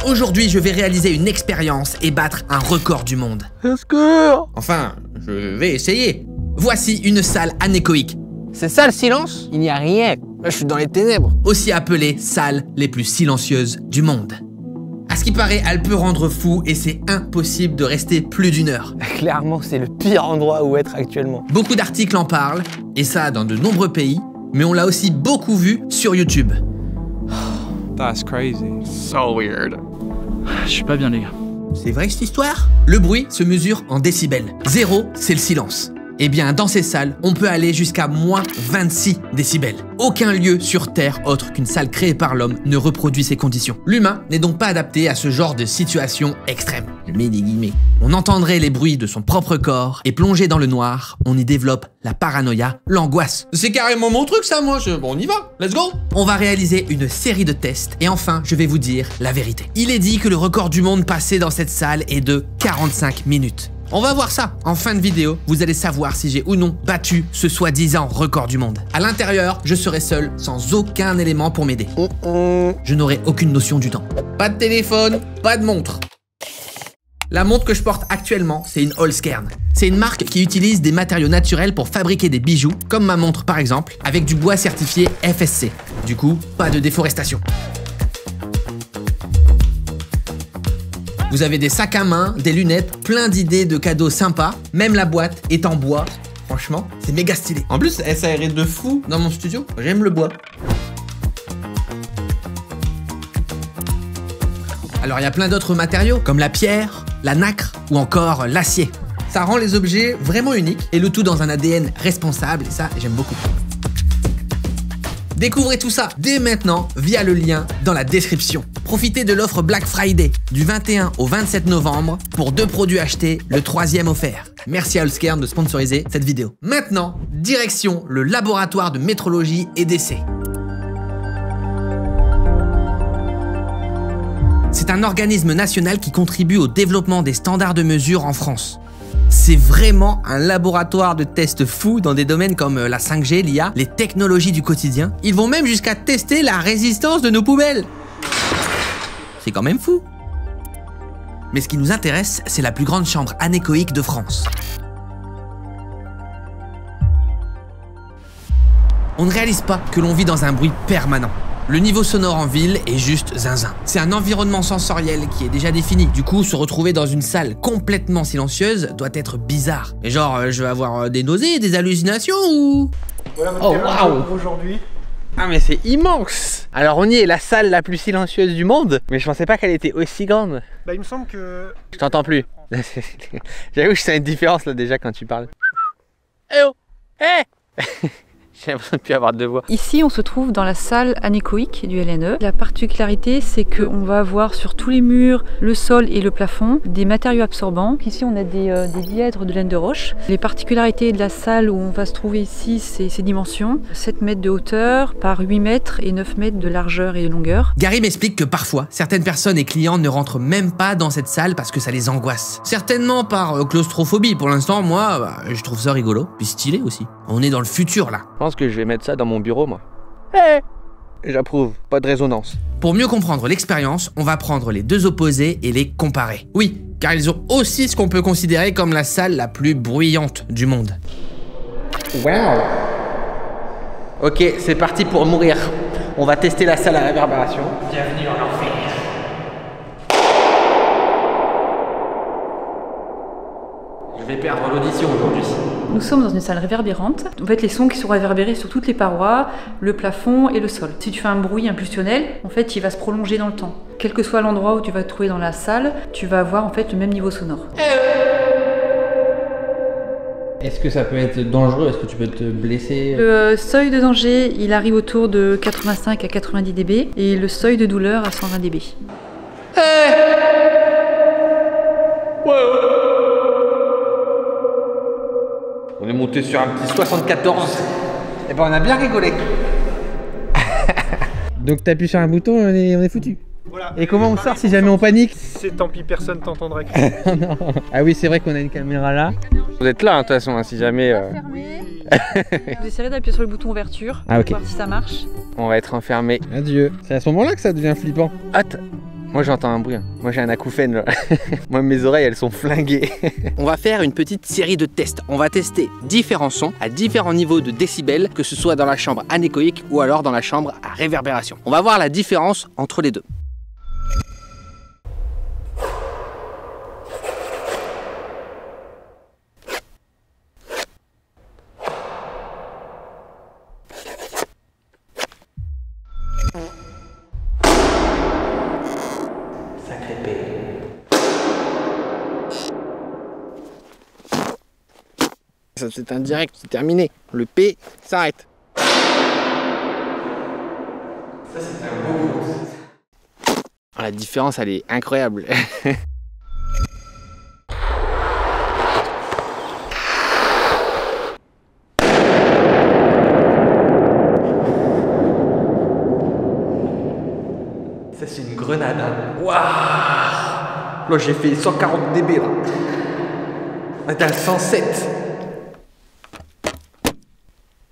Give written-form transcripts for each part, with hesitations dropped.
Aujourd'hui, je vais réaliser une expérience et battre un record du monde. Enfin, je vais essayer. Voici une salle anéchoïque. C'est ça le silence? Il n'y a rien. Là, je suis dans les ténèbres. Aussi appelée salle les plus silencieuses du monde. À ce qui paraît, elle peut rendre fou et c'est impossible de rester plus d'1 heure. Clairement, c'est le pire endroit où être actuellement. Beaucoup d'articles en parlent, et ça dans de nombreux pays, mais on l'a aussi beaucoup vu sur YouTube. That's crazy. So weird. Je suis pas bien, les gars. C'est vrai cette histoire? Le bruit se mesure en décibels. 0, c'est le silence. Eh bien, dans ces salles, on peut aller jusqu'à moins 26 décibels. Aucun lieu sur Terre autre qu'une salle créée par l'homme ne reproduit ces conditions. L'humain n'est donc pas adapté à ce genre de situation extrême. Je mets des guillemets. On entendrait les bruits de son propre corps et plongé dans le noir, on y développe la paranoïa, l'angoisse. C'est carrément mon truc ça, moi. Bon, on y va. Let's go. On va réaliser une série de tests et enfin, je vais vous dire la vérité. Il est dit que le record du monde passé dans cette salle est de 45 minutes. On va voir ça. En fin de vidéo, vous allez savoir si j'ai ou non battu ce soi-disant record du monde. À l'intérieur, je serai seul, sans aucun élément pour m'aider. Je n'aurai aucune notion du temps. Pas de téléphone, pas de montre. La montre que je porte actuellement, c'est une Holzkern. C'est une marque qui utilise des matériaux naturels pour fabriquer des bijoux, comme ma montre par exemple, avec du bois certifié FSC. Du coup, pas de déforestation. Vous avez des sacs à main, des lunettes, plein d'idées de cadeaux sympas. Même la boîte est en bois. Franchement, c'est méga stylé. En plus, elle s'aérait de fou dans mon studio. J'aime le bois. Alors, il y a plein d'autres matériaux, comme la pierre, la nacre ou encore l'acier. Ça rend les objets vraiment uniques et le tout dans un ADN responsable. Et ça, j'aime beaucoup. Découvrez tout ça dès maintenant via le lien dans la description. Profitez de l'offre Black Friday du 21 au 27 novembre pour 2 produits achetés, le 3e offert. Merci à Holzkern de sponsoriser cette vidéo. Maintenant, direction le laboratoire de métrologie et d'essai. C'est un organisme national qui contribue au développement des standards de mesure en France. C'est vraiment un laboratoire de tests fous dans des domaines comme la 5G, l'IA, les technologies du quotidien. Ils vont même jusqu'à tester la résistance de nos poubelles. C'est quand même fou. Mais ce qui nous intéresse, c'est la plus grande chambre anéchoïque de France. On ne réalise pas que l'on vit dans un bruit permanent. Le niveau sonore en ville est juste zinzin. C'est un environnement sensoriel qui est déjà défini. Du coup, se retrouver dans une salle complètement silencieuse doit être bizarre. Et genre, je vais avoir des nausées, des hallucinations ou... Voilà votre wow. Aujourd'hui. Ah mais c'est immense. Alors on y est, la salle la plus silencieuse du monde. Mais je pensais pas qu'elle était aussi grande. Bah il me semble que... Je t'entends plus. J'avoue que je sens une différence là déjà quand tu parles. Eh oh. Eh. J'ai l'impression de ne plus avoir de voix. Ici, on se trouve dans la salle anéchoïque du LNE. La particularité, c'est qu'on va avoir sur tous les murs, le sol et le plafond, des matériaux absorbants. Ici, on a des dièdres de laine de roche. Les particularités de la salle où on va se trouver ici, c'est ses dimensions. 7 mètres de hauteur par 8 mètres et 9 mètres de largeur et de longueur. Gary m'explique que parfois, certaines personnes et clients ne rentrent même pas dans cette salle parce que ça les angoisse. Certainement par claustrophobie. Pour l'instant, moi, je trouve ça rigolo. Puis stylé aussi. On est dans le futur, là. Je pense que je vais mettre ça dans mon bureau, moi. Hey. J'approuve, pas de résonance. Pour mieux comprendre l'expérience, on va prendre les deux opposés et les comparer. Oui, car ils ont aussi ce qu'on peut considérer comme la salle la plus bruyante du monde. Wow. Ok, c'est parti pour mourir. On va tester la salle à réverbération. Bienvenue en enfer. Je vais perdre l'audition aujourd'hui. Nous sommes dans une salle réverbérante. En fait, les sons qui sont réverbérés sur toutes les parois, le plafond et le sol. Si tu fais un bruit impulsionnel, en fait, il va se prolonger dans le temps. Quel que soit l'endroit où tu vas te trouver dans la salle, tu vas avoir en fait le même niveau sonore. Est-ce que ça peut être dangereux? Est-ce que tu peux te blesser? Le seuil de danger, il arrive autour de 85 à 90 dB et le seuil de douleur à 120 dB. On est monté sur un petit 74. Et ben on a bien rigolé. Donc t'appuies sur un bouton, on est foutu. Voilà. Et comment on sort si jamais on panique? C'est tant pis, personne t'entendra. Non. Ah oui, c'est vrai qu'on a une caméra là. Vous êtes là, de toute façon, hein, si jamais... Vous essayerez d'appuyer sur le bouton ouverture pour voir si ça marche. On va être enfermé. Adieu. C'est à ce moment-là que ça devient flippant. Hâte. Moi j'entends un bruit, hein. Moi j'ai un acouphène là. Moi mes oreilles elles sont flinguées. On va faire une petite série de tests. On va tester différents sons à différents niveaux de décibels, que ce soit dans la chambre anéchoïque ou alors dans la chambre à réverbération. On va voir la différence entre les deux. Ça c'est un direct, c'est terminé. Le P s'arrête. Ça c'est un beau coup. La différence elle est incroyable. Ça c'est une grenade. Waouh. Là j'ai fait 140 dB là. On est à 107.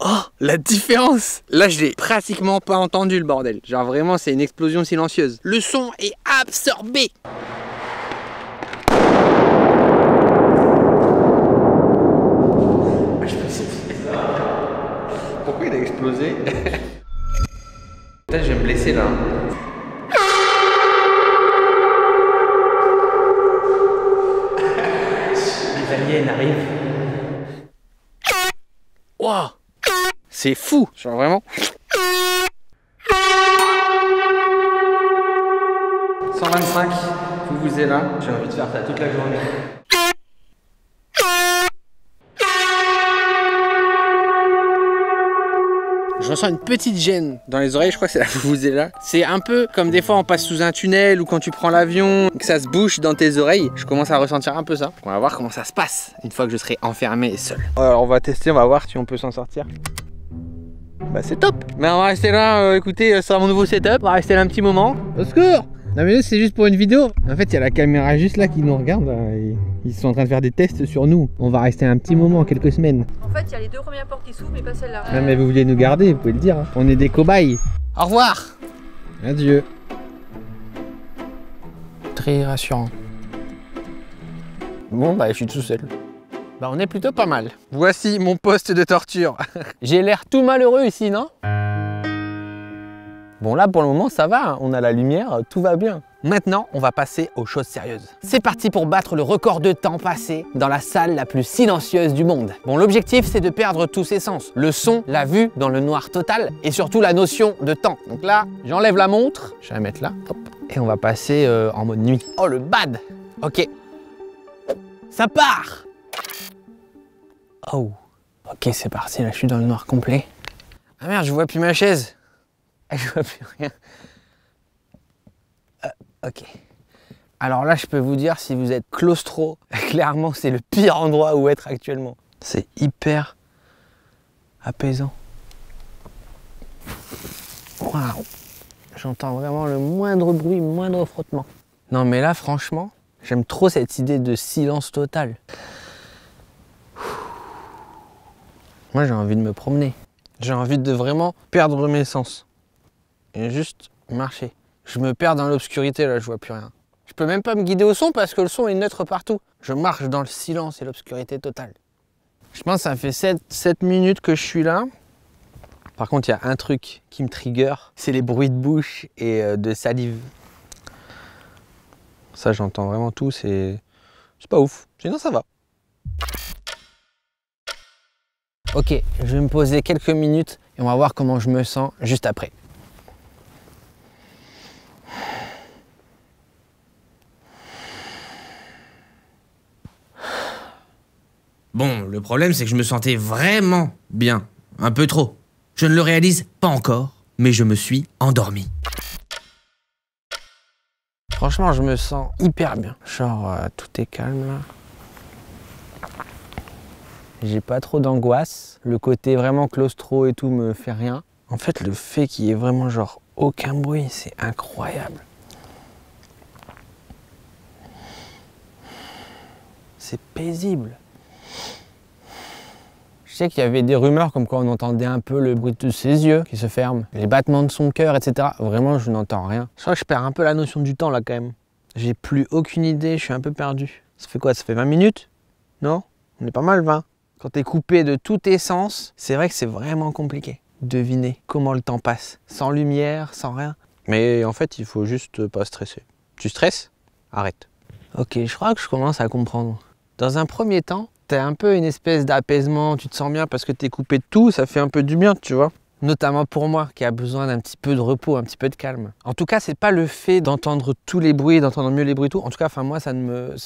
Oh, la différence! Là, je l'ai pratiquement pas entendu le bordel. Genre vraiment, c'est une explosion silencieuse. Le son est absorbé. Pourquoi il a explosé? Putain, je vais me blesser là. Les aliens arrivent. Waouh! C'est fou, genre vraiment. 125, vous êtes là. J'ai envie de faire ça toute la journée. Je ressens une petite gêne dans les oreilles, je crois que c'est la vuvuzela. C'est un peu comme des fois on passe sous un tunnel ou quand tu prends l'avion, que ça se bouche dans tes oreilles. Je commence à ressentir un peu ça. On va voir comment ça se passe une fois que je serai enfermé et seul. Alors on va tester, on va voir si on peut s'en sortir. Bah c'est top. Mais on va rester là, écoutez, ça sera mon nouveau setup. On va rester là un petit moment. Au secours! Non mais c'est juste pour une vidéo. En fait il y a la caméra juste là qui nous regarde là, et ils sont en train de faire des tests sur nous. On va rester un petit moment, quelques semaines. En fait, il y a les deux premières portes qui s'ouvrent, mais pas celle-là. Ah mais vous vouliez nous garder, vous pouvez le dire. Hein. On est des cobayes. Au revoir. Adieu. Très rassurant. Bon bah je suis tout seul. Bah on est plutôt pas mal. Voici mon poste de torture. J'ai l'air tout malheureux ici, non? Bon là pour le moment ça va, hein. On a la lumière, tout va bien. Maintenant on va passer aux choses sérieuses. C'est parti pour battre le record de temps passé dans la salle la plus silencieuse du monde. Bon l'objectif c'est de perdre tous ses sens. Le son, la vue dans le noir total et surtout la notion de temps. Donc là j'enlève la montre, je vais la mettre là, hop, et on va passer en mode nuit. Oh le bad. Ok. Ça part. Oh. Ok c'est parti, là je suis dans le noir complet. Ah merde je vois plus ma chaise. Je vois plus rien. Ok. Alors là, je peux vous dire, si vous êtes claustro, clairement, c'est le pire endroit où être actuellement. C'est hyper apaisant. Waouh. J'entends vraiment le moindre bruit, moindre frottement. Non, mais là, franchement, j'aime trop cette idée de silence total. Moi, j'ai envie de me promener. J'ai envie de vraiment perdre mes sens. Et juste marcher. Je me perds dans l'obscurité là, je vois plus rien. Je peux même pas me guider au son parce que le son est neutre partout. Je marche dans le silence et l'obscurité totale. Je pense que ça fait 7 minutes que je suis là. Par contre, il y a un truc qui me trigger, c'est les bruits de bouche et de salive. Ça, j'entends vraiment tout, c'est pas ouf. Sinon, ça va. Ok, je vais me poser quelques minutes et on va voir comment je me sens juste après. Bon, le problème c'est que je me sentais vraiment bien. Un peu trop. Je ne le réalise pas encore, mais je me suis endormi. Franchement, je me sens hyper bien. Genre, tout est calme là. J'ai pas trop d'angoisse. Le côté vraiment claustro et tout me fait rien. En fait, le fait qu'il y ait vraiment genre aucun bruit, c'est incroyable. C'est paisible. Je sais qu'il y avait des rumeurs comme quoi on entendait un peu le bruit de ses yeux qui se ferment, les battements de son cœur, etc. Vraiment, je n'entends rien. Je crois que je perds un peu la notion du temps là quand même. J'ai plus aucune idée, je suis un peu perdu. Ça fait quoi? Ça fait 20 minutes? Non? On est pas mal 20. Quand t'es coupé de tous tes sens, c'est vrai que c'est vraiment compliqué. Deviner comment le temps passe. Sans lumière, sans rien. Mais en fait, il faut juste pas stresser. Tu stresses? Arrête. Ok, je crois que je commence à comprendre. Dans un premier temps, t'as un peu une espèce d'apaisement, tu te sens bien parce que t'es coupé de tout, ça fait un peu du bien, tu vois. Notamment pour moi, qui a besoin d'un petit peu de repos, un petit peu de calme. En tout cas, c'est pas le fait d'entendre tous les bruits, d'entendre mieux les bruits et tout. En tout cas, moi, ça me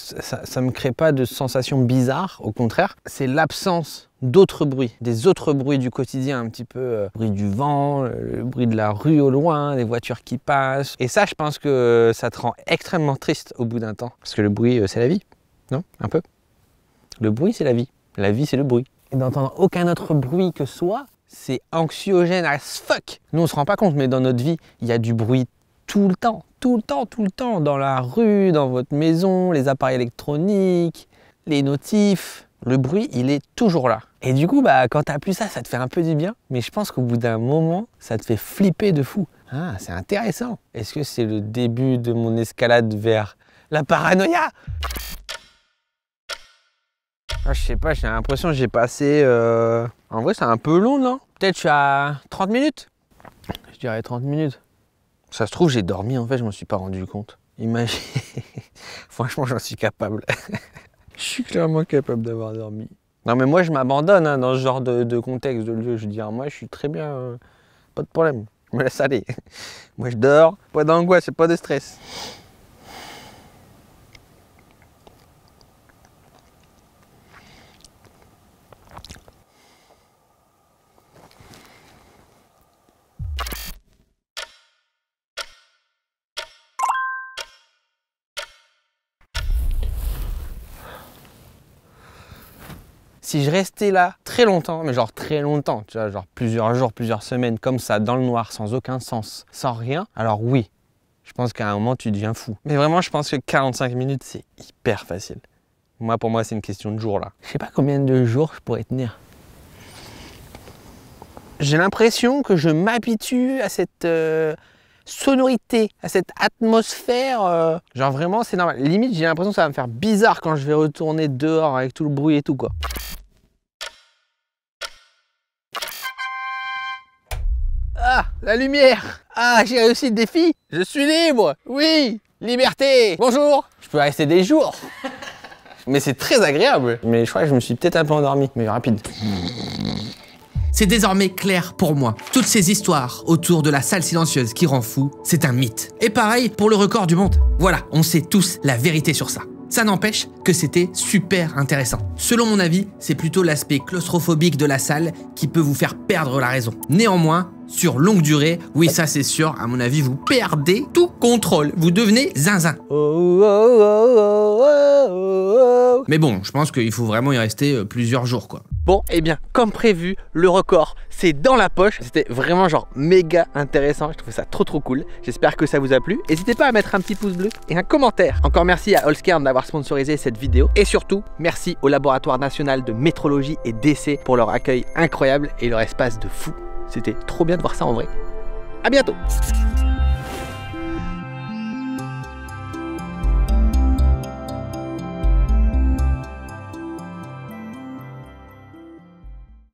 crée pas de sensations bizarres. Au contraire, c'est l'absence d'autres bruits, des autres bruits du quotidien, un petit peu le bruit du vent, le bruit de la rue au loin, les voitures qui passent. Et ça, je pense que ça te rend extrêmement triste au bout d'un temps. Parce que le bruit, c'est la vie, non? Un peu. Le bruit, c'est la vie. La vie, c'est le bruit. Et d'entendre aucun autre bruit que soi, c'est anxiogène as fuck. Nous, on se rend pas compte, mais dans notre vie, il y a du bruit tout le temps. Tout le temps, tout le temps. Dans la rue, dans votre maison, les appareils électroniques, les notifs. Le bruit, il est toujours là. Et du coup, quand t'as plus ça, ça te fait un peu du bien. Mais je pense qu'au bout d'un moment, ça te fait flipper de fou. Ah, c'est intéressant. Est-ce que c'est le début de mon escalade vers la paranoïa? Ah, je sais pas, j'ai l'impression que j'ai passé... En vrai, c'est un peu long, non? Peut-être je suis à 30 minutes? Je dirais 30 minutes. Ça se trouve, j'ai dormi, en fait, je m'en suis pas rendu compte. Imagine... Franchement, j'en suis capable. Je suis clairement capable d'avoir dormi. Non, mais moi, je m'abandonne hein, dans ce genre de contexte, de lieu. Je dis, moi, je suis très bien, pas de problème. Je me laisse aller. Moi, je dors, pas d'angoisse, pas de stress. Si je restais là très longtemps, mais genre très longtemps, tu vois, genre plusieurs jours, plusieurs semaines, comme ça, dans le noir, sans aucun sens, sans rien, alors oui, je pense qu'à un moment, tu deviens fou. Mais vraiment, je pense que 45 minutes, c'est hyper facile. Moi, pour moi, c'est une question de jours, là. Je sais pas combien de jours je pourrais tenir. J'ai l'impression que je m'habitue à cette sonorité, à cette atmosphère. Genre vraiment, c'est normal. Limite, j'ai l'impression que ça va me faire bizarre quand je vais retourner dehors avec tout le bruit et tout, quoi. Ah, la lumière! Ah, j'ai réussi le défi! Je suis libre! Oui! Liberté! Bonjour! Je peux rester des jours! Mais c'est très agréable! Mais je crois que je me suis peut-être un peu endormi, mais rapide. C'est désormais clair pour moi. Toutes ces histoires autour de la salle silencieuse qui rend fou, c'est un mythe. Et pareil pour le record du monde. Voilà, on sait tous la vérité sur ça. Ça n'empêche que c'était super intéressant. Selon mon avis, c'est plutôt l'aspect claustrophobique de la salle qui peut vous faire perdre la raison. Néanmoins, sur longue durée, oui ça c'est sûr, à mon avis vous perdez tout contrôle, vous devenez zinzin. Mais bon, je pense qu'il faut vraiment y rester plusieurs jours quoi. Bon, et bien, comme prévu, le record, c'est dans la poche. C'était vraiment genre méga intéressant. Je trouvais ça trop cool. J'espère que ça vous a plu. N'hésitez pas à mettre un petit pouce bleu et un commentaire. Encore merci à Allscairn d'avoir sponsorisé cette vidéo. Et surtout, merci au Laboratoire National de Métrologie et d'Essai pour leur accueil incroyable et leur espace de fou. C'était trop bien de voir ça en vrai. À bientôt!